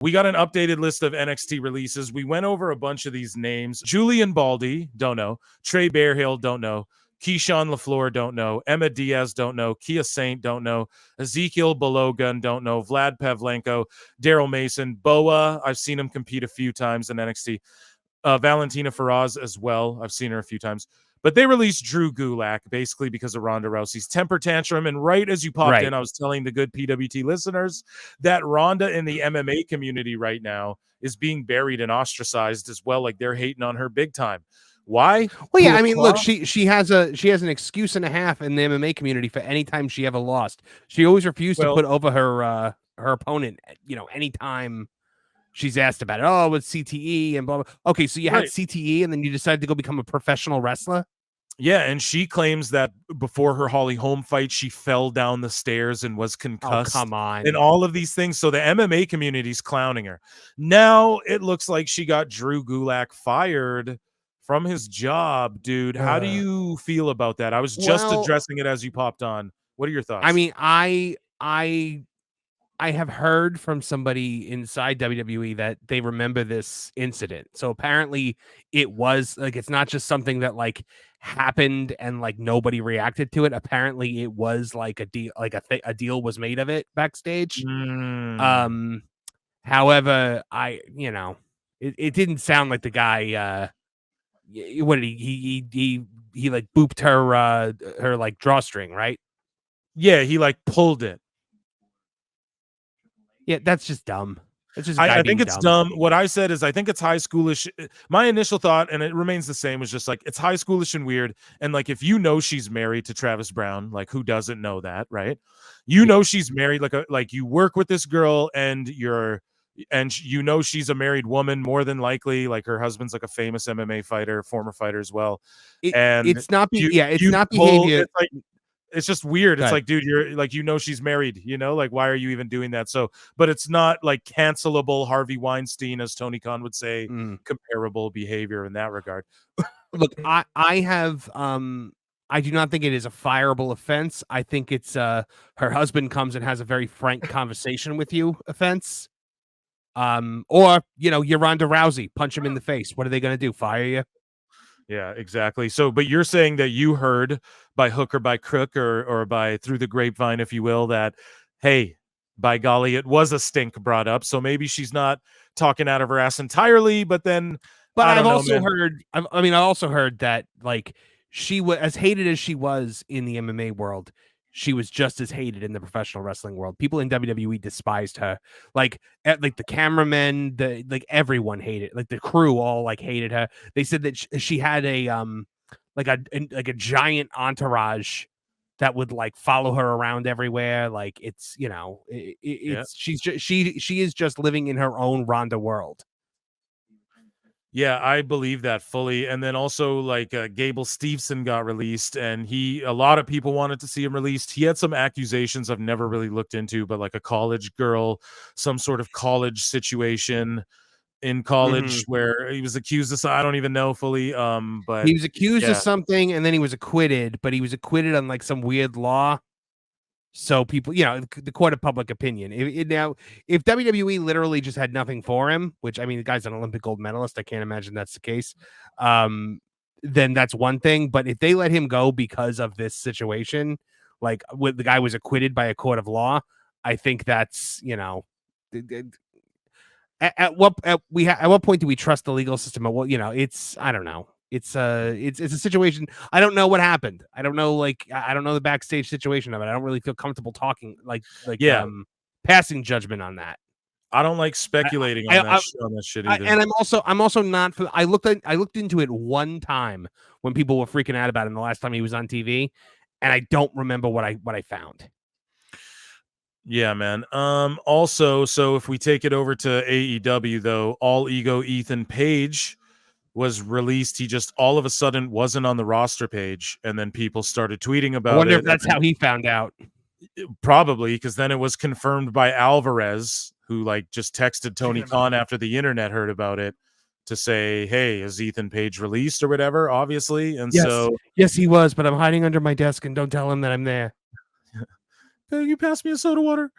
We got an updated list of NXT releases. We went over a bunch of these names. Julian Baldy, don't know. Trey Bearhill, don't know. Keyshawn LaFleur, don't know. Emma Diaz, don't know. Kia Saint, don't know. Ezekiel Balogun, don't know. Vlad Pavlenko, Daryl Mason, Boa. I've seen him compete a few times in NXT. Valentina Feroz as well. I've seen her a few times. But they released Drew Gulak basically because of Ronda Rousey's temper tantrum. And right as you popped in, I was telling the good PWT listeners that Ronda in the MMA community right now is being buried and ostracized as well. Like they're hating on her big time. Why? Well, yeah, I mean, look, she has an excuse and a half in the MMA community for any time she ever lost. She always refused to put over her opponent, anytime she's asked about it. Oh, with CTE and blah, blah. Okay, so you had CTE and then you decided to go become a professional wrestler? Yeah, and she claims that before her Holly Holm fight, she fell down the stairs and was concussed. Oh, come on. And all of these things. So the MMA community's clowning her. Now it looks like she got Drew Gulak fired from his job, dude. How do you feel about that? I was just addressing it as you popped on. What are your thoughts? I mean, I have heard from somebody inside WWE that they remember this incident. So apparently it was like, it's not just something that like happened and like nobody reacted to it. Apparently it was like a deal, like a deal was made of it backstage. However, it didn't sound like the guy, what did he like booped her like drawstring, right? Yeah, he like pulled it. Yeah, that's just dumb. It's just I think it's dumb. What I said is I think it's high schoolish. My initial thought, and it remains the same, was just like it's high schoolish and weird. And like if you know she's married to Travis Brown, like who doesn't know that, right? You know she's married, like you work with this girl and you know she's a married woman more than likely. Like her husband's like a famous MMA fighter, former fighter as well. It's not behavior. It's just weird. It's like, dude, you're like, she's married, like, why are you even doing that? So, but it's not like cancelable Harvey Weinstein, as Tony Khan would say, comparable behavior in that regard. Look, I do not think it is a fireable offense. I think it's her husband comes and has a very frank conversation with you offense. Or, you're Ronda Rousey, punch him in the face. What are they going to do? Fire you? Yeah, exactly. So, but you're saying that you heard by hook or by crook or by through the grapevine, if you will, that, hey, by golly, it was a stink brought up. So maybe she's not talking out of her ass entirely, but then. But I also heard that like she was as hated as she was in the MMA world. She was just as hated in the professional wrestling world. People in WWE despised her. Like the cameramen, everyone hated. Like the crew all like hated her. They said that she had a giant entourage that would like follow her around everywhere. Like it's she is just living in her own Ronda world. Yeah, I believe that fully. And then also like Gable Steveson got released and a lot of people wanted to see him released. He had some accusations I've never really looked into, but like a college girl, some sort of college situation in college where he was accused of, I don't even know fully. But he was accused of something and then he was acquitted, but he was acquitted on like some weird law. So people, the court of public opinion. Now, if WWE literally just had nothing for him, which I mean, the guy's an Olympic gold medalist, I can't imagine that's the case. Then that's one thing. But if they let him go because of this situation, like the guy was acquitted by a court of law, I think that's at what point do we trust the legal system? It's I don't know. It's a situation. I don't know what happened. I don't know the backstage situation of it. I don't really feel comfortable talking passing judgment on that. I don't like speculating on that shit either. And I'm also not. I looked into it one time when people were freaking out about him the last time he was on TV, and I don't remember what I found. Yeah, man. Also, so if we take it over to AEW though, All Ego Ethan Page was released. He just all of a sudden wasn't on the roster page, and then people started tweeting about it. I wonder if that's how he found out. Probably, because then it was confirmed by Alvarez, who like just texted Tony Khan after the internet heard about it to say, hey, is Ethan Page released or whatever, obviously. And yes, he was, but I'm hiding under my desk and don't tell him that I'm there. You pass me a soda water.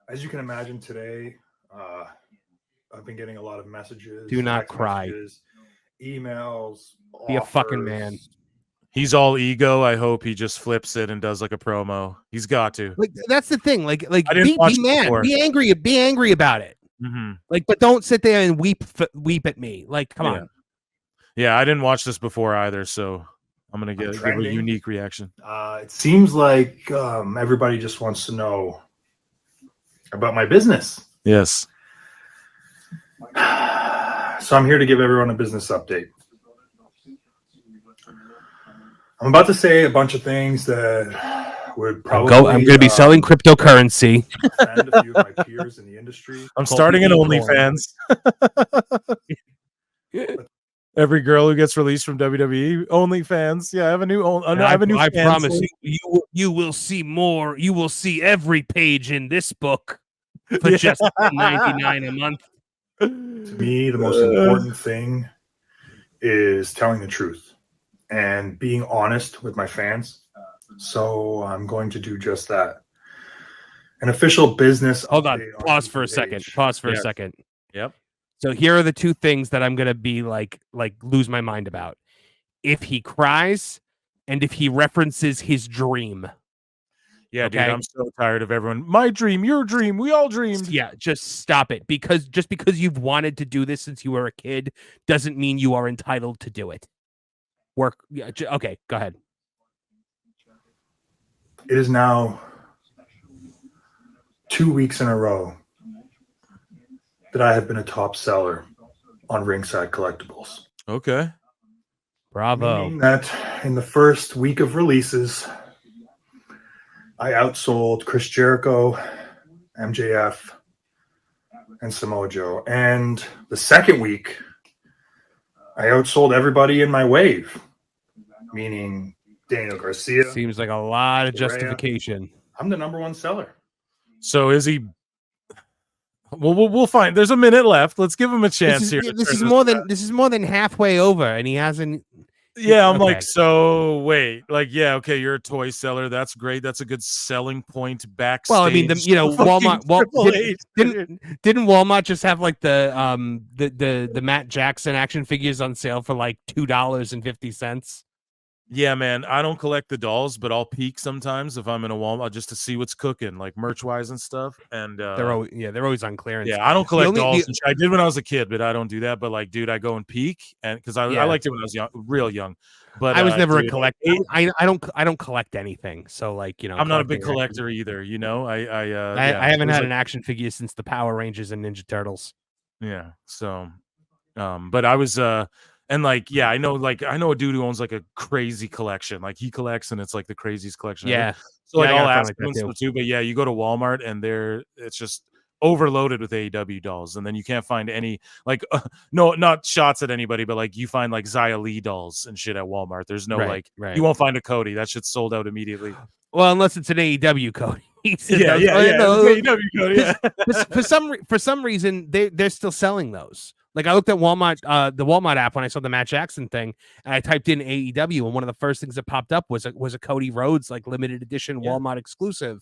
As you can imagine today, I've been getting a lot of messages. Do not cry. Messages, emails. Be a fucking man. He's all ego. I hope he just flips it and does like a promo. He's got to. Like that's the thing. Like I didn't watch be mad. before. Be angry about it. Mm-hmm. Like, but don't sit there and weep at me. Like, come on. Yeah, I didn't watch this before either, so I'm gonna give a unique reaction. It seems like everybody just wants to know about my business. Yes. So I'm here to give everyone a business update. I'm about to say a bunch of things that would probably. I'm going to be selling cryptocurrency. Offend a few of my peers in the industry. I'm starting an OnlyFans. Every girl who gets released from WWE, OnlyFans. Yeah, I have a new. I promise you will see more. You will see every page in this book for just $99 a month. To me, the most important thing is telling the truth and being honest with my fans. So I'm going to do just that. An official business. Hold on. Pause for a second. Yep. So here are the two things that I'm going to be like lose my mind about. If he cries and if he references his dream. Yeah, okay? Dude, I'm so tired of everyone. My dream, your dream, we all dreamed. Yeah, just stop it. Because just because you've wanted to do this since you were a kid doesn't mean you are entitled to do it. Yeah, okay, go ahead. It is now 2 weeks in a row that I have been a top seller on Ringside Collectibles. Okay. Bravo. Meaning that in the first week of releases, I outsold Chris Jericho, MJF, and Samoa Joe. And the second week, I outsold everybody in my wave, meaning Daniel Garcia. Seems like a lot of justification. I'm the number one seller. So is he? Well, we'll find. There's a minute left. Let's give him a chance here. This is more than halfway over, and he hasn't. Yeah, I'm like, so wait, like, yeah, okay, you're a toy seller. That's great. That's a good selling point backstage. Well, I mean, Walmart didn't Walmart just have like the Matt Jackson action figures on sale for like $2.50? Yeah, man, I don't collect the dolls, but I'll peek sometimes if I'm in a Walmart just to see what's cooking, like merch wise and stuff. And they're always on clearance. Yeah, I don't collect dolls. I did when I was a kid, but I don't do that. But like, dude, I go and peek, and because I liked it when I was young, real young. But I was never a collector. I don't collect anything. So like, I'm not a big collector either. You know, I haven't had an action figure since the Power Rangers and Ninja Turtles. Yeah. So, but I was and like, yeah, I know a dude who owns like a crazy collection. Like he collects, and it's like the craziest collection ever. Yeah. So like I'll ask him too. But yeah, you go to Walmart and it's just overloaded with AEW dolls, and then you can't find any no, not shots at anybody, but like you find like Xia Li dolls and shit at Walmart. There's no you won't find a Cody. That shit's sold out immediately. Well, unless it's an AEW Cody. AEW Cody. Yeah. For some reason they're still selling those. Like I looked at Walmart, the Walmart app when I saw the Matt Jackson thing, and I typed in AEW, and one of the first things that popped up was a Cody Rhodes like limited edition Walmart exclusive.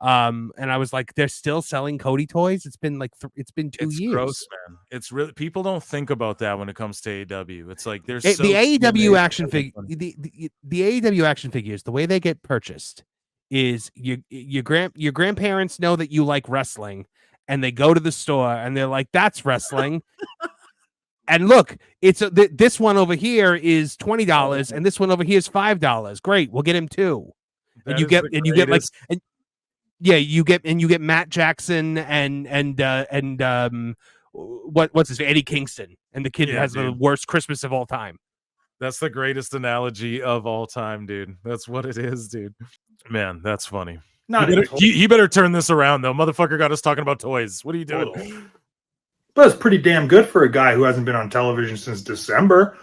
And I was like, they're still selling Cody toys. It's been like it's been 2 years. Gross, man. It's really, people don't think about that when it comes to AEW. It's like there's the AEW action figure, the AEW action figures. The way they get purchased is your grandparents know that you like wrestling, and they go to the store and they're like, "That's wrestling." And look, it's this one over here is $20, and this one over here is $5. Great, we'll get him two. And you get you get Matt Jackson and what's his name? Eddie Kingston, and the kid has the worst Christmas of all time. That's the greatest analogy of all time, dude. That's what it is, dude. Man, that's funny. He better turn this around though. Motherfucker got us talking about toys. What are you doing? But it's pretty damn good for a guy who hasn't been on television since December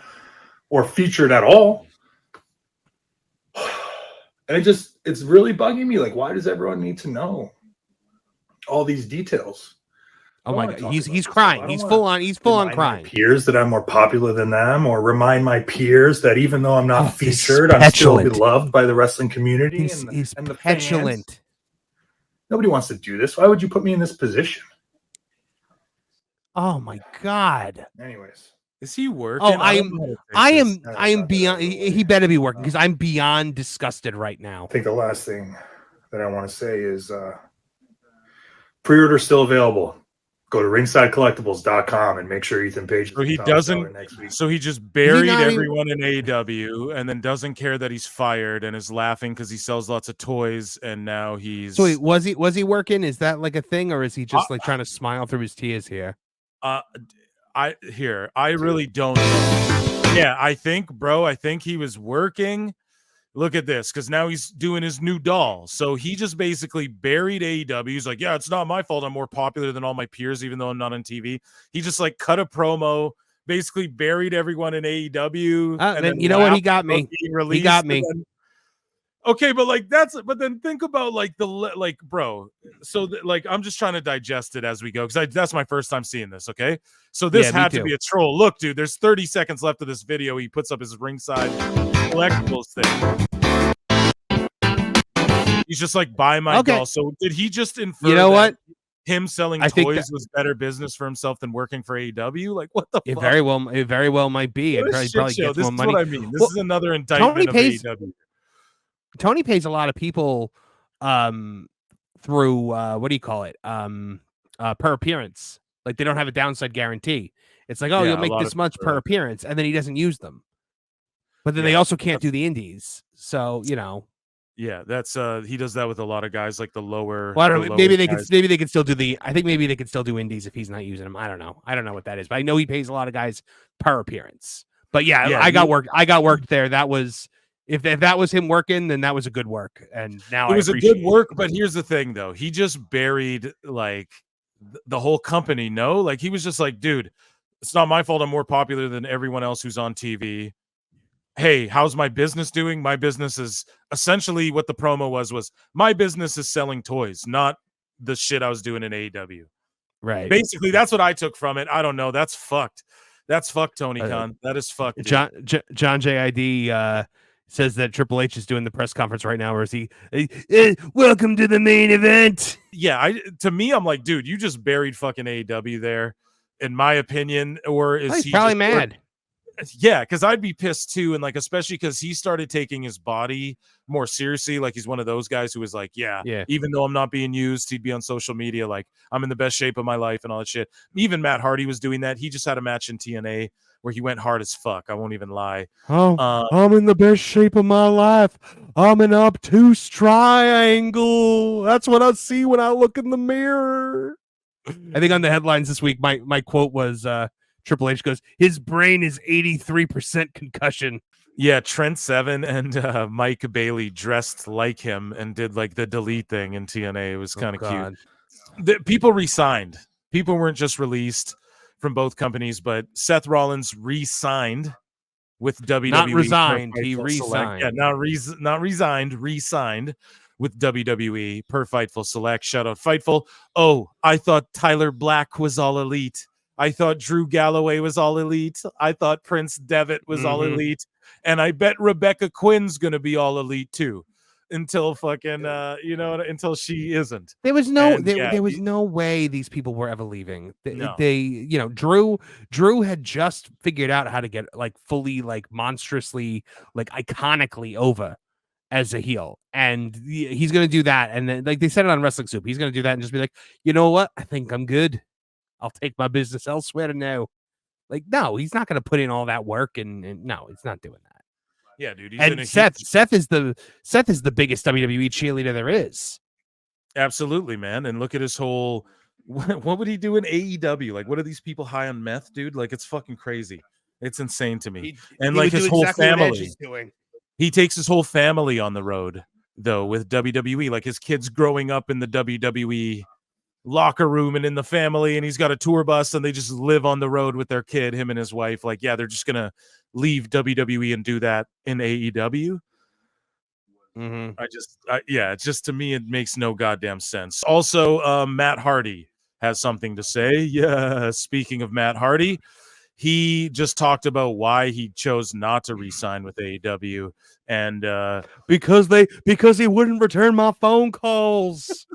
or featured at all. And it's really bugging me. Like, why does everyone need to know all these details? Oh my God, he's crying. He's full on crying. My peers that I'm more popular than them, or remind my peers that even though I'm not featured, I'm still beloved by the wrestling community. He's petulant. Nobody wants to do this. Why would you put me in this position? Oh my God. Anyways. Is he working? Oh, I am beyond. He better be working because I'm beyond disgusted right now. I think the last thing that I want to say is pre-order still available. Go to ringsidecollectibles.com and make sure Ethan Page. So he doesn't. Next week. So he just buried everyone in AEW and then doesn't care that he's fired and is laughing because he sells lots of toys and now he's. So wait, was he working? Is that like a thing, or is he just like trying to smile through his tears here? I really don't know. Yeah, I think he was working. Look at this, because now he's doing his new doll. So he just basically buried AEW. He's like, yeah, it's not my fault. I'm more popular than all my peers, even though I'm not on TV. He just like cut a promo, basically buried everyone in AEW. And then you know what? He got me. He got me. Okay, but like but then think about like bro. So like I'm just trying to digest it as we go because that's my first time seeing this. Okay, so this had to be a troll. Look, dude, there's 30 seconds left of this video. He puts up his ringside collectibles thing. He's just like, buy my doll. So did he just infer? You know what? Him selling toys was better business for himself than working for AEW? Like what the fuck? It very well might be. It probably gets more money. What I mean. This is another indictment of AEW. Tony pays a lot of people through what do you call it? Per appearance. Like they don't have a downside guarantee. It's like, you'll make this much per appearance, and then he doesn't use them. But then they also can't do the indies. So, you know. Yeah, that's he does that with a lot of guys like the lower. Well, I don't know. Maybe they could still do I think maybe they could still do indies if he's not using them. I don't know. I don't know what that is, but I know he pays a lot of guys per appearance. But yeah I got worked there. That was If that was him working, then that was a good work. And now it was a good work. But here's the thing, though. He just buried like the whole company. No, like he was just like, dude, it's not my fault. I'm more popular than everyone else who's on TV. Hey, how's my business doing? My business is essentially what the promo was my business is selling toys, not the shit I was doing in AEW. Right. Basically, that's what I took from it. I don't know. That's fucked. That's fucked, Tony Khan. That is fucked. John JID says that Triple H is doing the press conference right now, where is he? Welcome to the main event. Yeah, to me, I'm like, dude, you just buried fucking AEW there, in my opinion. Or is he probably mad? Yeah, because I'd be pissed too, and like especially because he started taking his body more seriously. Like he's one of those guys who was like, yeah, even though I'm not being used, he'd be on social media like I'm in the best shape of my life and all that shit. Even Matt Hardy was doing that. He just had a match in TNA where he went hard as fuck. I won't even lie. I'm in the best shape of my life. I'm an obtuse triangle. That's what I see when I look in the mirror. I think on the headlines this week, my quote was Triple H goes, his brain is 83% concussion. Yeah, Trent Seven and Mike Bailey dressed like him and did like the delete thing in TNA. It was kind of cute. People resigned. People weren't just released from both companies, but Seth Rollins re-signed with WWE. Not resigned. He re-signed. Yeah, not resigned. Re-signed with WWE per Fightful Select. Shout out Fightful. Oh, I thought Tyler Black was all elite. I thought Drew Galloway was all elite. I thought Prince Devitt was all elite. And I bet Rebecca Quinn's going to be all elite too until fucking, until she isn't. There was no way these people were ever leaving. Drew had just figured out how to get like fully, like monstrously, like iconically over as a heel. And he's going to do that. And then like they said it on Wrestling Soup, he's going to do that and just be like, you know what? I think I'm good. I'll take my business elsewhere now. Like, no, he's not going to put in all that work, and no, he's not doing that. Yeah, dude. And Seth is the biggest WWE cheerleader there is. Absolutely, man. And look at his whole. What would he do in AEW? Like, what are these people high on meth, dude? Like, it's fucking crazy. It's insane to me. He like his whole family. He takes his whole family on the road, though, with WWE. Like his kids growing up in the WWE locker room and in the family, and he's got a tour bus and they just live on the road with their kid, him and his wife. Like, yeah, they're just gonna leave WWE and do that in AEW. It's just, to me, it makes no goddamn sense. Also, Matt Hardy has something to say. Yeah, speaking of Matt Hardy, he just talked about why he chose not to re-sign with AEW, and because he wouldn't return my phone calls.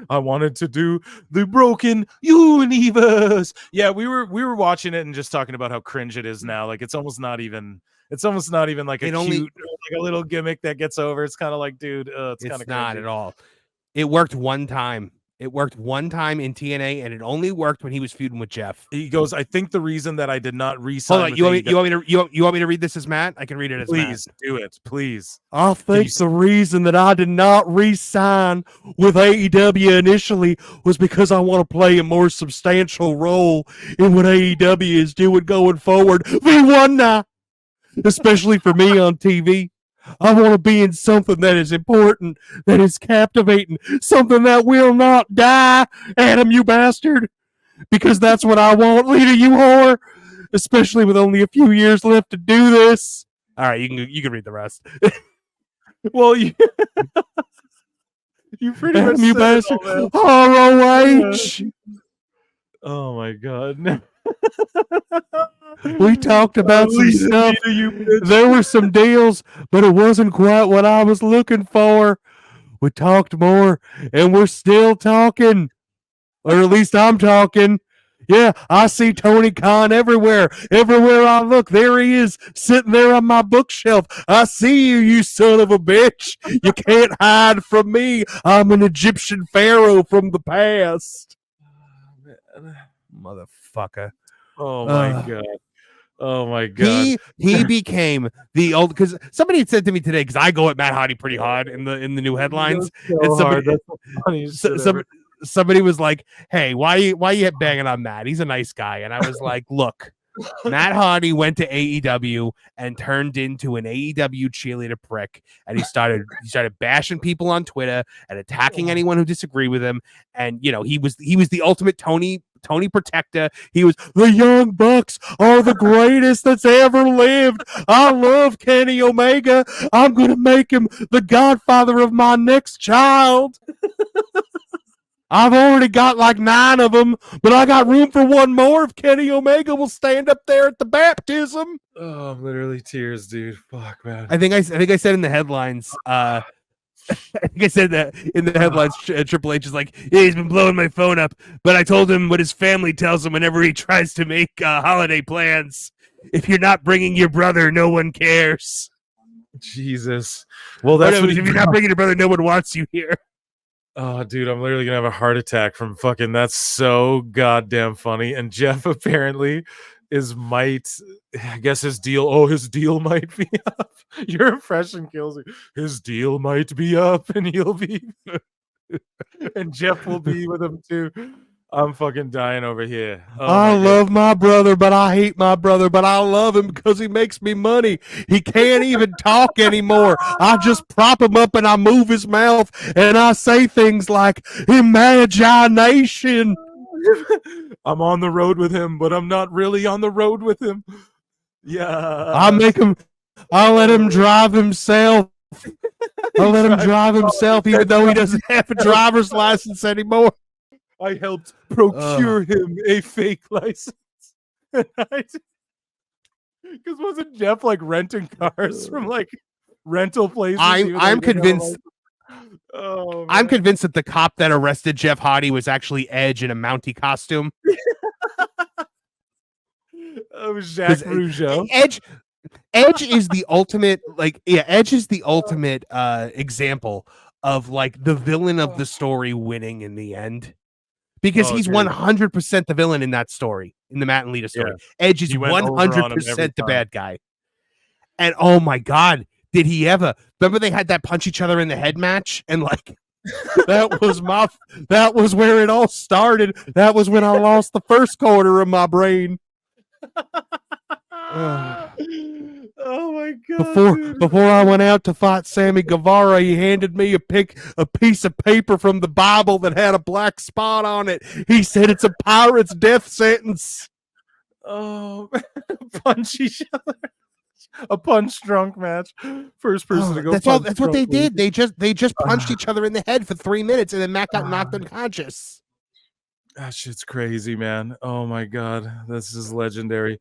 I wanted to do the broken universe. Yeah, we were watching it and just talking about how cringe it is now. Like it's almost not even like a cute, like a little gimmick that gets over. It's kind of like, dude, it's kind of not at all. It worked one time. It worked one time in TNA, and it only worked when he was feuding with Jeff. He goes, I think the reason that I did not re-sign. Hold on, you want me to read this as Matt? I can read it as Matt. Please do it, please. I think the reason that I did not re-sign with AEW initially was because I want to play a more substantial role in what AEW is doing going forward. V1 now, especially for me on TV. I want to be in something that is important, that is captivating, something that will not die, Adam, you bastard, because that's what I want, Lita, you whore, especially with only a few years left to do this. All right, you can read the rest. Well, you pretty Adam, much you bastard. ROH. Oh my god. We talked about some stuff. There were some deals, but it wasn't quite what I was looking for. We talked more, and we're still talking. Or at least I'm talking. Yeah, I see Tony Khan everywhere. Everywhere I look, there he is, sitting there on my bookshelf. I see you, you son of a bitch. You can't hide from me. I'm an Egyptian pharaoh from the past. Motherfucker. Oh my god. Oh my god. He became the old, because somebody had said to me today, because I go at Matt Hardy pretty hard in the new headlines. Somebody was like, "Hey, why you banging on Matt? He's a nice guy." And I was like, "Look, Matt Hardy went to AEW and turned into an AEW cheerleader prick, and he started bashing people on Twitter and attacking anyone who disagreed with him. And you know, he was the ultimate Tony protector. He was the Young Bucks are the greatest that's ever lived. I love Kenny Omega. I'm gonna make him the godfather of my next child." I've already got like 9 of them, but I got room for one more if Kenny Omega will stand up there at the baptism. Oh, literally tears, dude. Fuck, man. I think I said in the headlines. I think I said that in the headlines. Triple H is like, yeah, he's been blowing my phone up, but I told him what his family tells him whenever he tries to make holiday plans. If you're not bringing your brother, no one cares. Jesus. Well, that's if you're not bringing your brother, no one wants you here. Oh, dude, I'm literally gonna have a heart attack from fucking. That's so goddamn funny. And Jeff apparently I guess his deal might be up. Your impression kills me. His deal might be up, and he'll be, and Jeff will be with him too. I'm fucking dying over here. Oh, I love my brother, but I hate my brother, but I love him because he makes me money. He can't even talk anymore. I just prop him up and I move his mouth and I say things like imagination. I'm on the road with him, but I'm not really on the road with him. Yeah. I'll let him drive himself. I'll let him drive himself even though he doesn't have a driver's license anymore. I helped procure him a fake license. Because wasn't Jeff like renting cars from like rental places? I'm convinced. I'm convinced that the cop that arrested Jeff Hardy was actually Edge in a Mountie costume. It was Jacques Rougeau. Edge is the ultimate, Edge is the ultimate example of like the villain of the story winning in the end. Because he's 100% the villain in that story, in the Matt and Lita story. Yeah. Edge is 100% the bad guy. And oh my God, did he ever? Remember they had that punch each other in the head match? And like, that was where it all started. That was when I lost the first quarter of my brain. Oh my God! Before I went out to fight Sammy Guevara, he handed me a piece of paper from the Bible that had a black spot on it. He said it's a pirate's death sentence. Oh, punch each other. A punch drunk match. First person to go. That's what they did. They just punched each other in the head for 3 minutes, and then Matt got knocked unconscious. That shit's crazy, man. Oh my God, this is legendary.